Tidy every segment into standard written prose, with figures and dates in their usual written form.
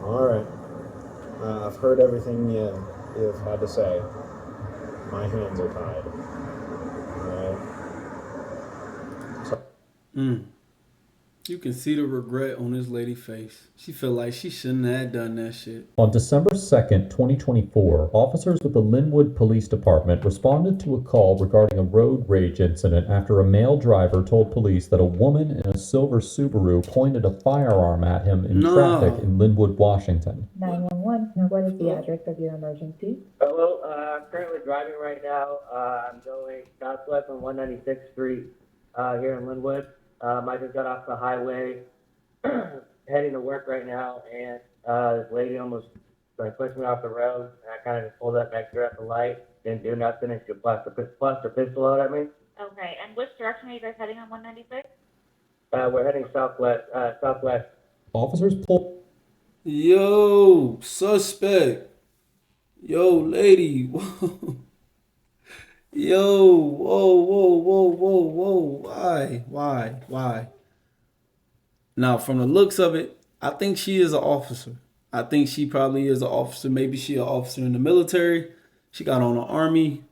All right. I've heard everything you've had to say. My hands are tied. All right. So You can see the regret on this lady's face. She feel like she shouldn't have done that shit. On December 2nd, 2024, officers with the Linwood Police Department responded to a call regarding a road rage incident after a male driver told police that a woman in a silver Subaru pointed a firearm at him in traffic in Linwood, Washington. 911, what is the address of your emergency? Hello, I'm currently driving right now. I'm going southwest on 196th Street here in Linwood. I just got off the highway heading to work right now, and this lady almost pushed me off the road, and I kind of just pulled up next to her at the light, didn't do nothing, and she bust her pistol out at me. Okay, and which direction are you guys heading on 196? We're heading southwest. Officers pulled. Yo, suspect. Yo, lady. Whoa. Yo, whoa. Why? Now, from the looks of it, I think she is an officer. I think she probably is an officer. Maybe she an officer in the military. She got on an army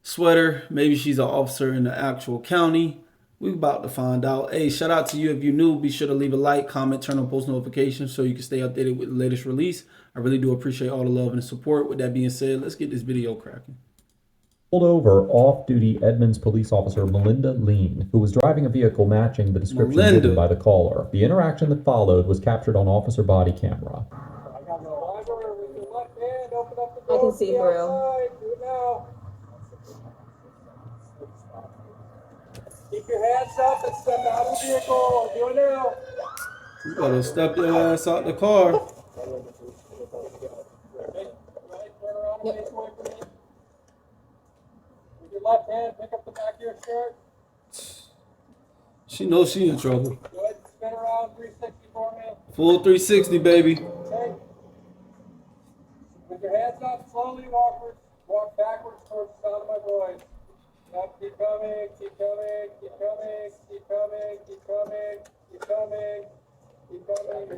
sweater. Maybe she's an officer in the actual county. We about to find out. Hey, shout out to you if you're new. Be sure to leave a like, comment, turn on post notifications so you can stay updated with the latest release. I really do appreciate all the love and the support. With that being said, let's get this video cracking. Pulled over off-duty Edmonds police officer Melinda Lean, who was driving a vehicle matching the description given by the caller. The interaction that followed was captured on officer body camera. I can see through. Keep your hands up and step out of the vehicle. Do it now. You better step your ass out the car. Yep. With your left hand, pick up the back of your shirt. She knows she in trouble. Go ahead and spin around 360 for me. Full 360, baby. Okay. With your hands up, slowly walk backwards towards the sound of my voice. Yep, keep coming. You're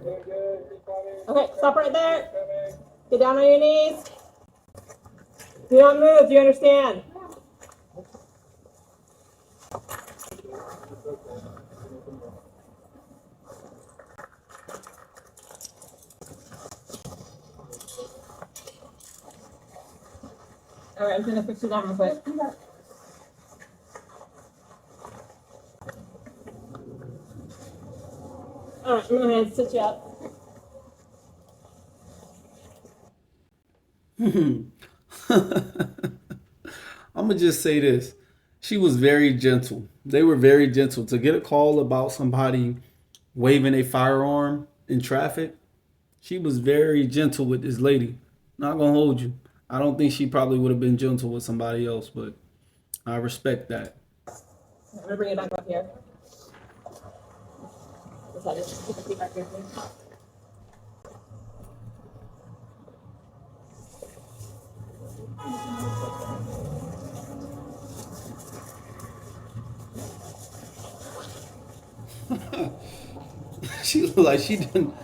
doing good. Keep coming. Okay, stop right there. Get down on your knees. Do not move, do you understand? All right, I'm gonna fix you down real quick. All right, I'm gonna sit you up. I'm gonna just say this. She was very gentle. They were very gentle. To get a call about somebody waving a firearm in traffic, she was very gentle with this lady. Not gonna hold you. I don't think she probably would have been gentle with somebody else, but I respect that. I'm gonna bring it back up here. Just keep it back here, please. She looked like she done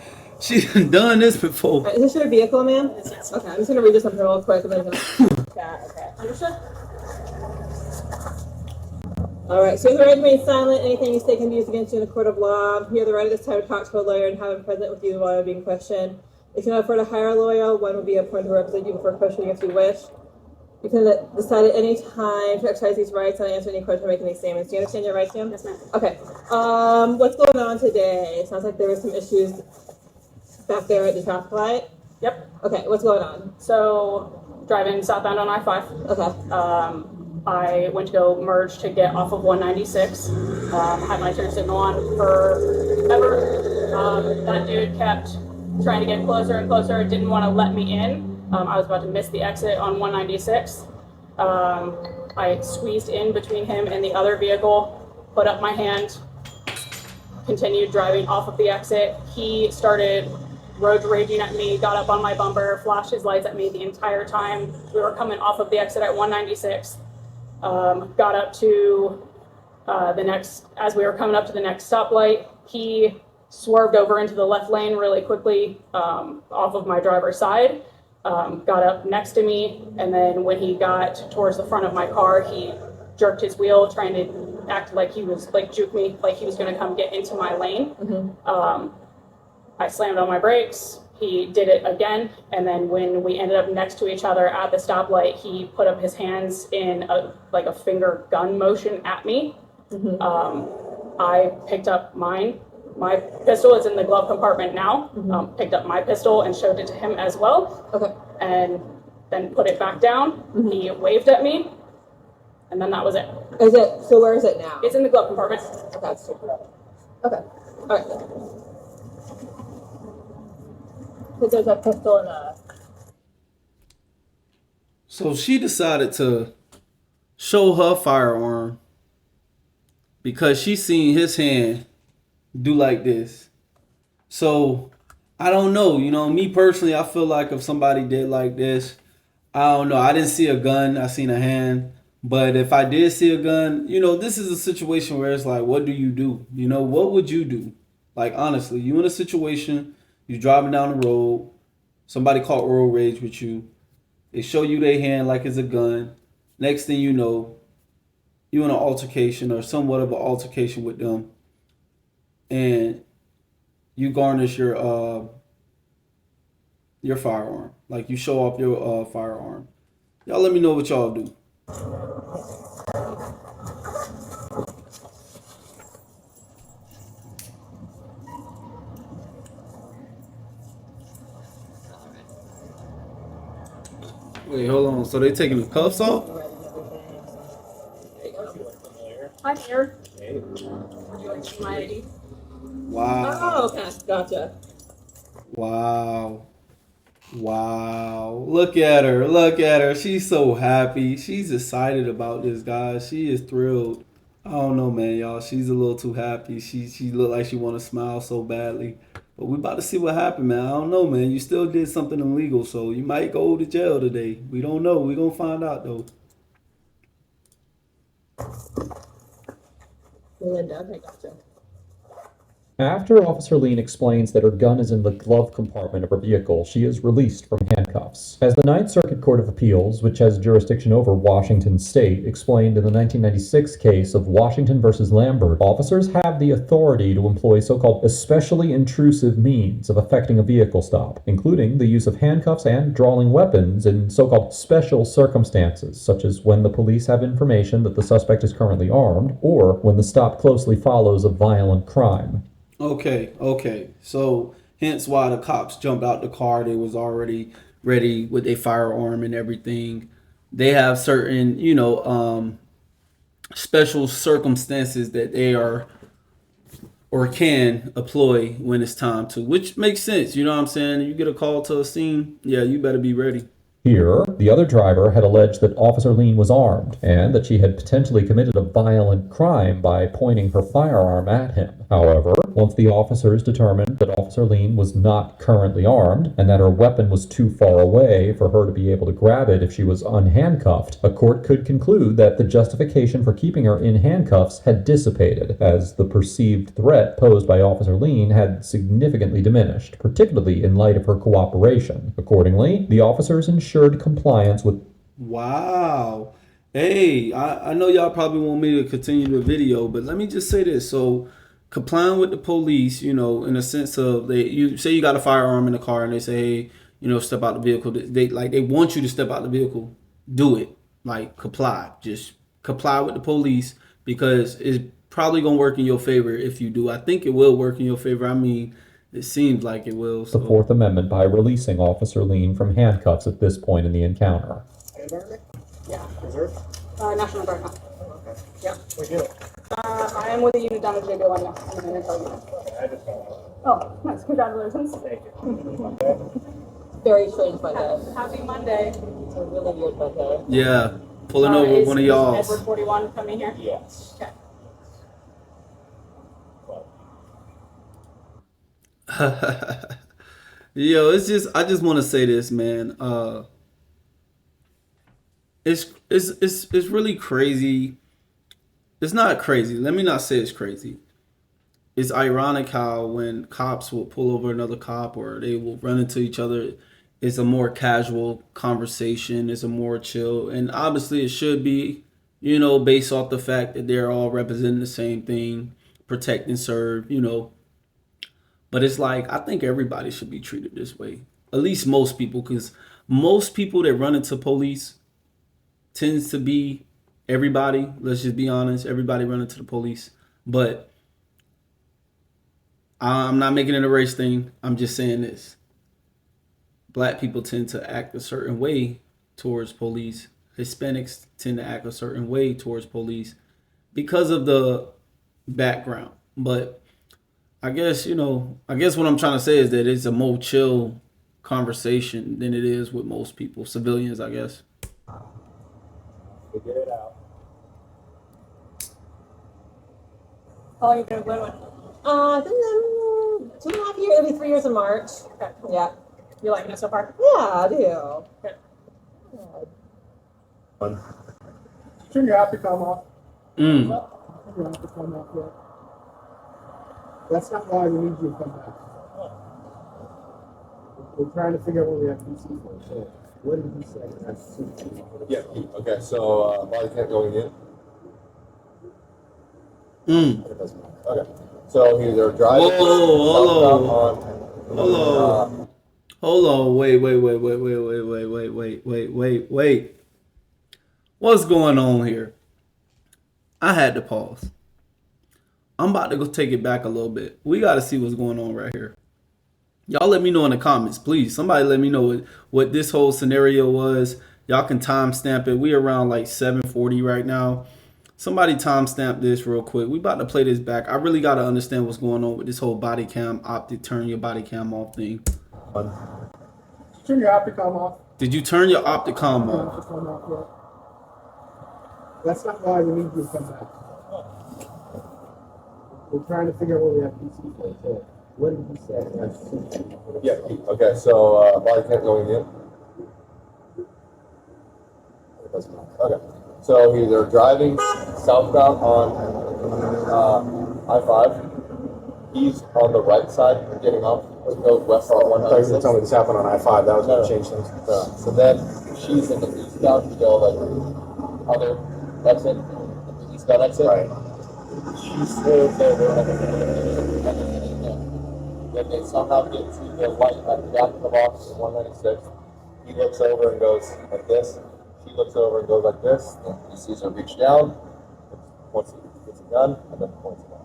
this before. Right, is this your vehicle, ma'am? Yes. Okay, I'm just gonna read this something real quick. And then okay. Understood? All right, so you have the right to remain silent. Anything you say can be used against you in a court of law. You have the right at this time to talk to a lawyer and have him present with you while you're being questioned. If you can afford to hire a lawyer, one will be appointed to represent you before questioning if you wish. You can decide at any time to exercise these rights and answer any question or make any statements. Do you understand your rights, ma'am? Yes, ma'am. Okay. What's going on today? It sounds like there were some issues back there at the traffic light. Yep. Okay, what's going on? So driving southbound on I-5. Okay. I went to go merge to get off of 196. Had my turn signal on forever. That dude kept trying to get closer and closer. Didn't want to let me in. I was about to miss the exit on 196. I squeezed in between him and the other vehicle, put up my hand, continued driving off of the exit. He started road raging at me, got up on my bumper, flashed his lights at me the entire time. We were coming off of the exit at 196. Got up to as we were coming up to the next stoplight, he swerved over into the left lane really quickly off of my driver's side, got up next to me, and then when he got towards the front of my car, he jerked his wheel, trying to act like he was, like, juke me, like he was going to come get into my lane. I slammed on my brakes. He did it again, and then when we ended up next to each other at the stoplight, he put up his hands in a finger gun motion at me. I picked up mine. My pistol is in the glove compartment now. Picked up my pistol and showed it to him as well. Okay. And then put it back down. He waved at me, and then that was it. So where is it now? It's in the glove compartment. Okay. All right. Because there's a pistol and a... So she decided to show her firearm because she seen his hand do like this. So I don't know, you know, me personally, I feel like if somebody did like this, I don't know. I didn't see a gun, I seen a hand. But if I did see a gun, you know, this is a situation where it's like, what do you do? You know, what would you do? Like, honestly, you in a situation, you driving down the road, somebody caught road rage with you, they show you their hand like it's a gun. Next thing you know, you in an altercation or somewhat of an altercation with them, and you garnish your firearm. Like, you show off your firearm. Y'all let me know what y'all do. Wait, hold on. So they taking the cuffs off? I'm here. Would you like to see my ID? Wow. Oh, okay. Gotcha. Wow. Wow. Look at her. Look at her. She's so happy. She's excited about this, guys. She is thrilled. I don't know, man, y'all. She's a little too happy. She looked like she want to smile so badly. But we about to see what happened, man. I don't know, man. You still did something illegal, so you might go to jail today. We don't know. We gonna find out, though. Linda, okay, gotcha. After Officer Lean explains that her gun is in the glove compartment of her vehicle, she is released from handcuffs. As the Ninth Circuit Court of Appeals, which has jurisdiction over Washington State, explained in the 1996 case of Washington versus Lambert, officers have the authority to employ so-called especially intrusive means of effecting a vehicle stop, including the use of handcuffs and drawing weapons in so-called special circumstances, such as when the police have information that the suspect is currently armed, or when the stop closely follows a violent crime. Okay. So hence why the cops jumped out the car. They was already ready with their firearm and everything. They have certain, you know, special circumstances that they are or can employ when it's time to, which makes sense. You know what I'm saying? You get a call to a scene, yeah, you better be ready. Here, the other driver had alleged that Officer Lean was armed and that she had potentially committed a violent crime by pointing her firearm at him. However, once the officers determined that Officer Lean was not currently armed and that her weapon was too far away for her to be able to grab it if she was unhandcuffed, a court could conclude that the justification for keeping her in handcuffs had dissipated, as the perceived threat posed by Officer Lean had significantly diminished, particularly in light of her cooperation. Accordingly, the officers ensured compliance with... Wow. Hey, I know y'all probably want me to continue the video, but let me just say this. So, complying with the police, you know, in a sense of you say you got a firearm in the car and they say, hey, you know, step out the vehicle. They want you to step out the vehicle. Do it. Like, comply. Just comply with the police, because it's probably gonna work in your favor if you do. I think it will work in your favor. I mean, it seems like it will. So. The Fourth Amendment by releasing Officer Lean from handcuffs at this point in the encounter. Yeah. Reserve? National Guard. Okay. Yeah. We do. I am with a unit down at JB1 now. I'm in the intel unit. I just don't know. Oh, nice. Congratulations. Thank you. Very strange Monday. Happy Monday. It's a really weird Monday. Yeah, pulling over is, one of is y'all. Edward 41 coming here? Yes. Okay. Yo, it's just, I just want to say this, man. It's really crazy. It's not crazy. Let me not say it's crazy. it's ironic how when cops will pull over another cop or they will run into each other, it's a more casual conversation, it's a more chill, and obviously it should be, based off the fact that they're all representing the same thing, protect and serve, But it's like I think everybody should be treated this way. At least most people, because most people that run into police tends to be everybody. Let's just be honest. Everybody run into the police, but I'm not making it a race thing. I'm just saying this. Black people tend to act a certain way towards police. Hispanics tend to act a certain way towards police because of the background. But I guess what I'm trying to say is that it's a more chill conversation than it is with most people, civilians, I guess. Figure it out. How long have you been in Glenwood? I think 2.5 years, it'll be 3 years in March. Okay. Yeah. You liking it so far? Yeah, I do. Good. Fun. Turn your Opticom off. Mm. Turn your Opticom off yet. That's not why we need you to come back. We're trying to figure out what we have PC for. So, what did he say? That's Yeah. Okay. So body cam going in. Mm. It doesn't matter. Okay. So either driving. Hold on. Wait. What's going on here? I had to pause. I'm about to go take it back a little bit. We got to see what's going on right here. Y'all let me know in the comments, please. Somebody let me know what this whole scenario was. Y'all can timestamp it. We around like 7:40 right now. Somebody timestamp this real quick. We about to play this back. I really got to understand what's going on with this whole body cam, turn your body cam off thing. turn your Opticom off. Did you turn your Opticom Turn your off? Opticom off yet. That's not why we need you to come back. We're trying to figure out what we have PC for. So, what did he say? Yeah. Okay. So body cam going in. It doesn't matter. Okay. So either driving southbound on I-5. He's on the right side getting off. Goes west on 196. I thought you were telling me this happened on I-5. That was going to change things. So then she's in the eastbound to go like other exit, the eastbound exit. Right. She swerves over then they somehow get to the light at the back of the box in 196. He looks over and goes like this. She looks over and goes like this. And he sees her reach down, points gets a gun, and then points it out.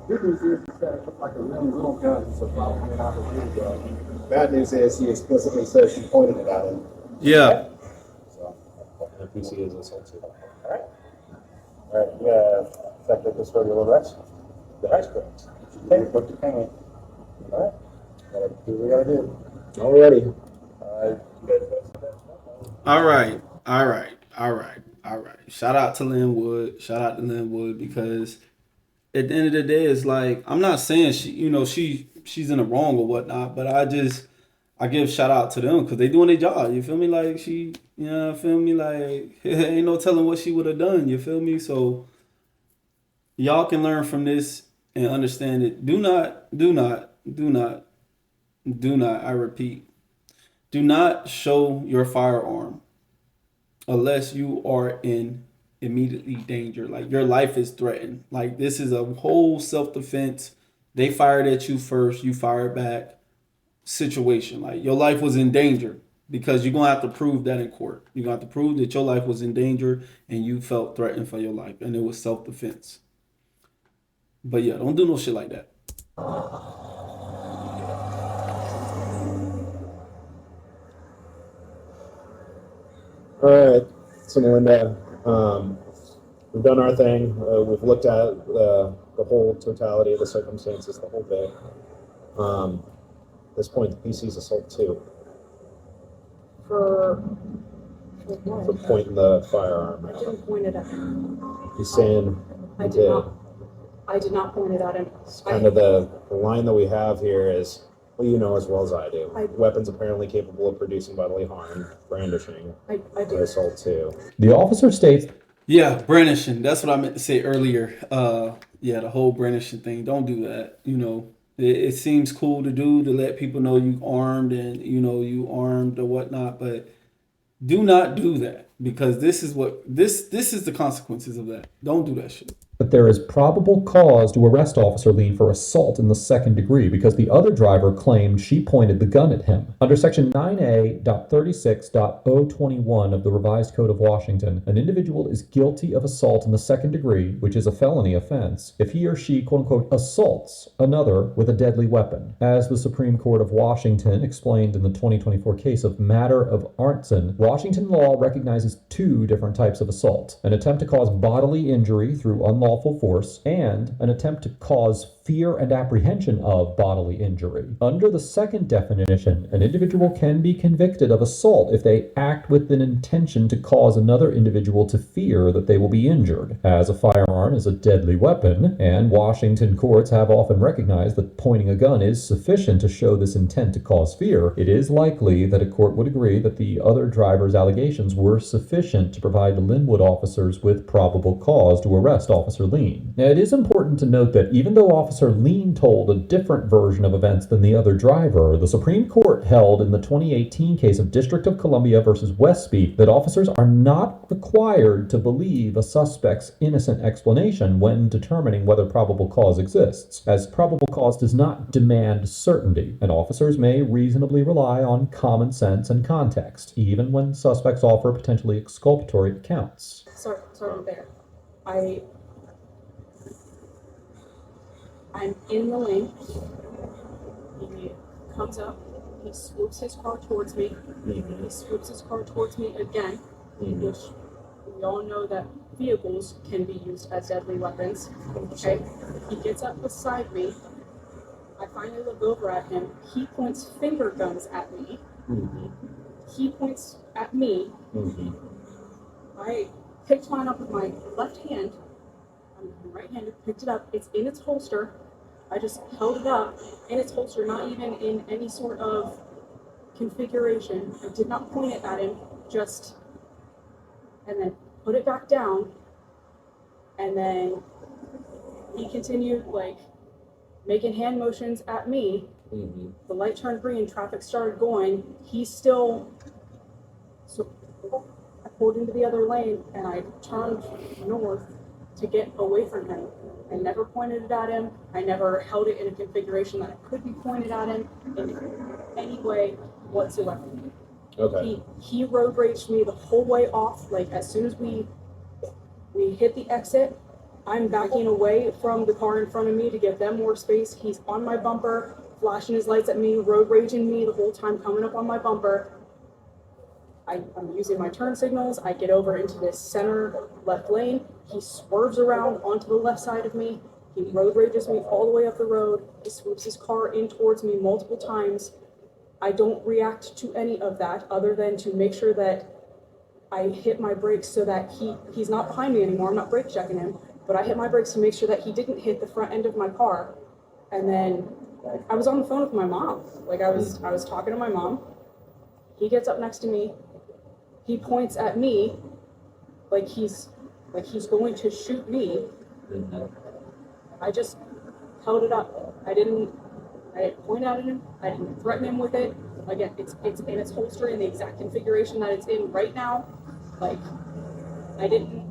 Good news is that it looked like a really little gun, so probably not a real gun. Bad news is he explicitly says she pointed it at him. Yeah. So, the PC is assault too. Alright. Alright, we have effective custodial arrest. The high school. Okay, book the penalty. Alright. Gotta do what we gotta do. Alrighty. All right. Shout out to Linwood. Because at the end of the day, it's like, I'm not saying she's in the wrong or whatnot, but I give shout out to them because they doing their job. You feel me? Like ain't no telling what she would have done. You feel me? So y'all can learn from this and understand it. Do not, I repeat, do not show your firearm unless you are in immediately danger. Like your life is threatened. Like this is a whole self-defense. They fired at you first, you fired back situation. Like your life was in danger because you're going to have to prove that in court. You're going to have to prove that your life was in danger and you felt threatened for your life and it was self-defense. But yeah, don't do no shit like that. Alright, so Melinda, we've done our thing. We've looked at the whole totality of the circumstances, the whole bit. At this point, the PC's assault too. For For pointing the firearm I out. didn't point it at him. He's saying I he did did. not. I did not point it at him. It's kind of the line that we have here is, well, you know as well as I do. Weapons apparently capable of producing bodily harm, brandishing, I or do. assault too. The officer states Yeah, brandishing. That's what I meant to say earlier. Yeah, the whole brandishing thing. Don't do that. It seems cool to do to let people know you armed and you armed or whatnot, but do not do that because this is the consequences of that. Don't do that shit. But there is probable cause to arrest Officer Lean for assault in the second degree because the other driver claimed she pointed the gun at him. Under Section 9A.36.021 of the Revised Code of Washington, an individual is guilty of assault in the second degree, which is a felony offense, if he or she, quote unquote, assaults another with a deadly weapon. As the Supreme Court of Washington explained in the 2024 case of Matter of Arntzen, Washington law recognizes two different types of assault: an attempt to cause bodily injury through unlawful force, and an attempt to cause fear and apprehension of bodily injury. Under the second definition, an individual can be convicted of assault if they act with an intention to cause another individual to fear that they will be injured. As a firearm is a deadly weapon, and Washington courts have often recognized that pointing a gun is sufficient to show this intent to cause fear, it is likely that a court would agree that the other driver's allegations were sufficient to provide the Linwood officers with probable cause to arrest Officer Lean. Now, it is important to note that even though Officer Lean told a different version of events than the other driver, the Supreme Court held in the 2018 case of District of Columbia versus Westby that officers are not required to believe a suspect's innocent explanation when determining whether probable cause exists, as probable cause does not demand certainty, and officers may reasonably rely on common sense and context, even when suspects offer potentially exculpatory accounts. Sorry, there. I'm in the lane. He comes up. He swoops his car towards me. He swoops his car towards me again, which we all know that vehicles can be used as deadly weapons. Okay. He gets up beside me. I finally look over at him. He points finger guns at me. He points at me. I picked mine up with my left hand. I'm right-handed, picked it up. It's in its holster. I just held it up in its holster, not even in any sort of configuration. I did not point it at him, and then put it back down. And then he continued, making hand motions at me. The light turned green, traffic started going. So I pulled into the other lane and I turned north to get away from him. I never pointed it at him. I never held it in a configuration that it could be pointed at him in any way whatsoever. Okay. He road raged me the whole way off. As soon as we hit the exit, I'm backing away from the car in front of me to give them more space. He's on my bumper, flashing his lights at me, road raging me the whole time, coming up on my bumper. I'm using my turn signals. I get over into this center left lane. He swerves around onto the left side of me. He road rages me all the way up the road. He swoops his car in towards me multiple times. I don't react to any of that other than to make sure that I hit my brakes so that he's not behind me anymore. I'm not brake checking him, but I hit my brakes to make sure that he didn't hit the front end of my car. And then I was on the phone with my mom. I was talking to my mom. He gets up next to me. He points at me like he's going to shoot me. I just held it up. I didn't point at him. I didn't threaten him with it. Again, it's in its holster in the exact configuration that it's in right now. I didn't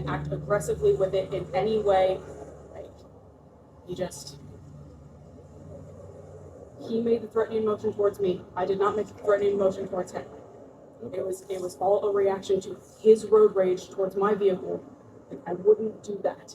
act aggressively with it in any way. He made the threatening motion towards me. I did not make the threatening motion towards him. It was all a reaction to his road rage towards my vehicle. I wouldn't do that.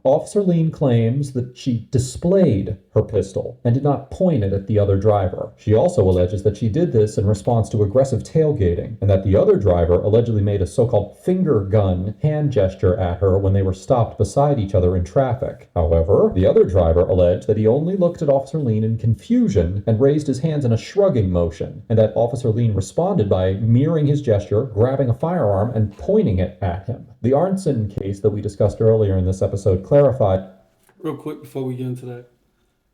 Officer Lean claims that she displayed her pistol and did not point it at the other driver. She also alleges that she did this in response to aggressive tailgating, and that the other driver allegedly made a so-called finger gun hand gesture at her when they were stopped beside each other in traffic. However, the other driver alleged that he only looked at Officer Lean in confusion and raised his hands in a shrugging motion, and that Officer Lean responded by mirroring his gesture, grabbing a firearm, and pointing it at him. The Arntzen case that we discussed earlier in this episode clarified. Real quick before we get into that.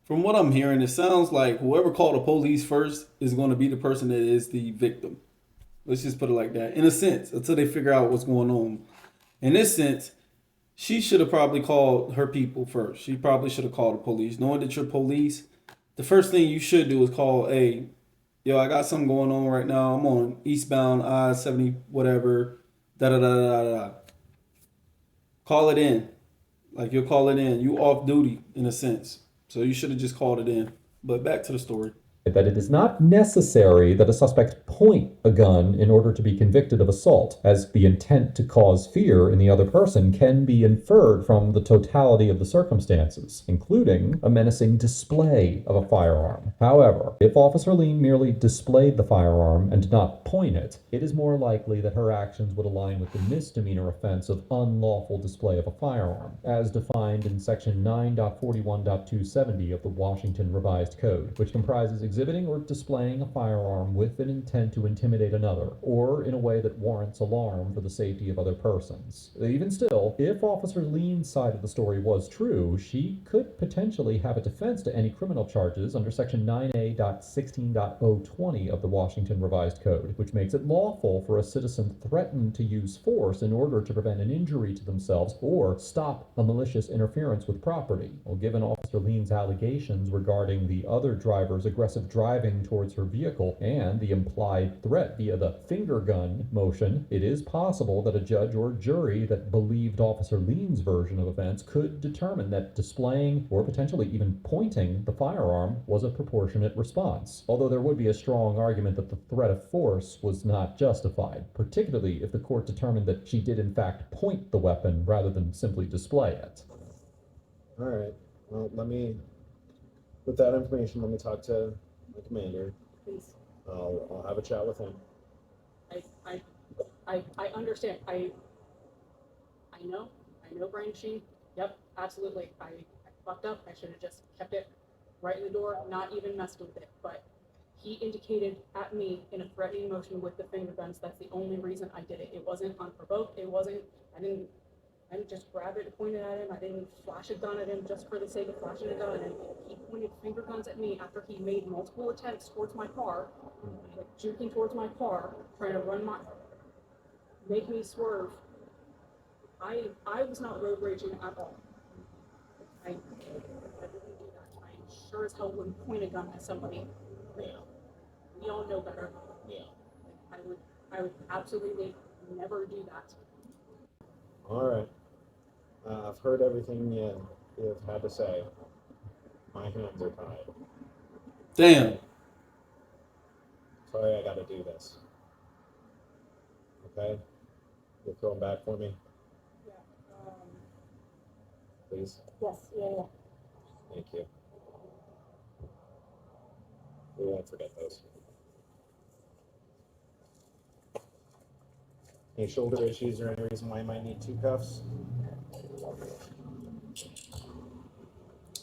From what I'm hearing, it sounds like whoever called the police first is going to be the person that is the victim. Let's just put it like that. In a sense, until they figure out what's going on. In this sense, she should have probably called her people first. She probably should have called the police. Knowing that you're police, the first thing you should do is call, hey, yo, I got something going on right now. I'm on eastbound I-70, whatever, da-da-da-da-da-da. Call it in. Like, you'll call it in. You off duty, in a sense. So you should have just called it in. But back to the story. That it is not necessary that a suspect point a gun in order to be convicted of assault, as the intent to cause fear in the other person can be inferred from the totality of the circumstances, including a menacing display of a firearm. However, if Officer Lean merely displayed the firearm and did not point it, it is more likely that her actions would align with the misdemeanor offense of unlawful display of a firearm, as defined in Section 9.41.270 of the Washington Revised Code, which comprises exhibiting or displaying a firearm with an intent to intimidate another, or in a way that warrants alarm for the safety of other persons. Even still, if Officer Lean's side of the story was true, she could potentially have a defense to any criminal charges under Section 9A.16.020 of the Washington Revised Code, which makes it lawful for a citizen threatened to use force in order to prevent an injury to themselves or stop a malicious interference with property. Well, given Officer Lean's allegations regarding the other driver's aggressive driving towards her vehicle and the implied threat via the finger gun motion, it is possible that a judge or jury that believed Officer Lean's version of events could determine that displaying or potentially even pointing the firearm was a proportionate response, although there would be a strong argument that the threat of force was not justified, particularly if the court determined that she did in fact point the weapon rather than simply display it. All right. Well, with that information, let me talk to my commander. Please. I'll have a chat with him. I understand. I know, Brian Sheen. Yep, absolutely. I fucked up. I should have just kept it right in the door, not even messed with it. But he indicated at me in a threatening motion with the finger guns. That's the only reason I did it. It wasn't unprovoked. I didn't just grab it and point it at him. I didn't flash a gun at him just for the sake of flashing a gun. And he pointed finger guns at me after he made multiple attempts towards my car, like juking towards my car, trying to make me swerve. I was not road raging at all. I didn't do that. I sure as hell wouldn't point a gun at somebody. We all know better. I would absolutely never do that. All right. I've heard everything you've had to say. My hands are tied. Damn. Sorry I got to do this. Okay? You're throwing back for me? Yeah. Please? Yes. Yeah. Thank you. We won't forget those. Any shoulder issues or any reason why you might need 2 cuffs?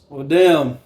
Well, damn.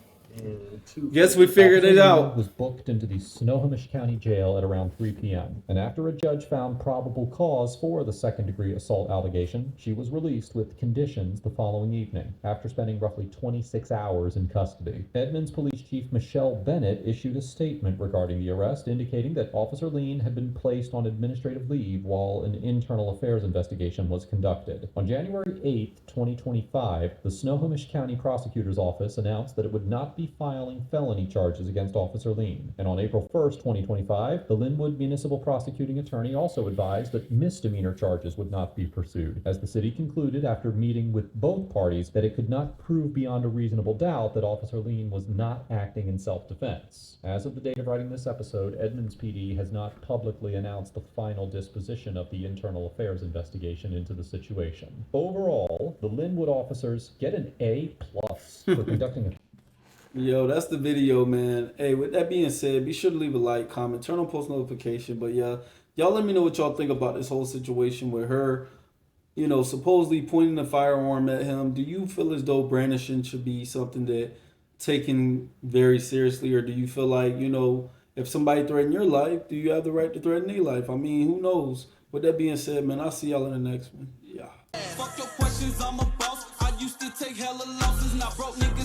Guess we figured it out. Was booked into the Snohomish County Jail at around 3 p.m. And after a judge found probable cause for the second-degree assault allegation, she was released with conditions the following evening, after spending roughly 26 hours in custody. Edmonds Police Chief Michelle Bennett issued a statement regarding the arrest, indicating that Officer Lean had been placed on administrative leave while an internal affairs investigation was conducted. On January 8, 2025, the Snohomish County Prosecutor's Office announced that it would not be filing felony charges against Officer Lean. And on April 1st, 2025, the Linwood Municipal Prosecuting Attorney also advised that misdemeanor charges would not be pursued, as the city concluded after meeting with both parties that it could not prove beyond a reasonable doubt that Officer Lean was not acting in self-defense. As of the date of writing this episode, Edmonds PD has not publicly announced the final disposition of the internal affairs investigation into the situation. Overall, the Linwood officers get an A+ for conducting a Yo, that's the video, man. Hey, with that being said, be sure to leave a like, comment, turn on post notification. But yeah, y'all let me know what y'all think about this whole situation with her, supposedly pointing the firearm at him. Do you feel as though brandishing should be something that taken very seriously? Or do you feel like, if somebody threatened your life, do you have the right to threaten their life? I mean, who knows? With that being said, man, I'll see y'all in the next one. Yeah. Fuck your questions, I'm a boss. I used to take hella losses, not broke nigga.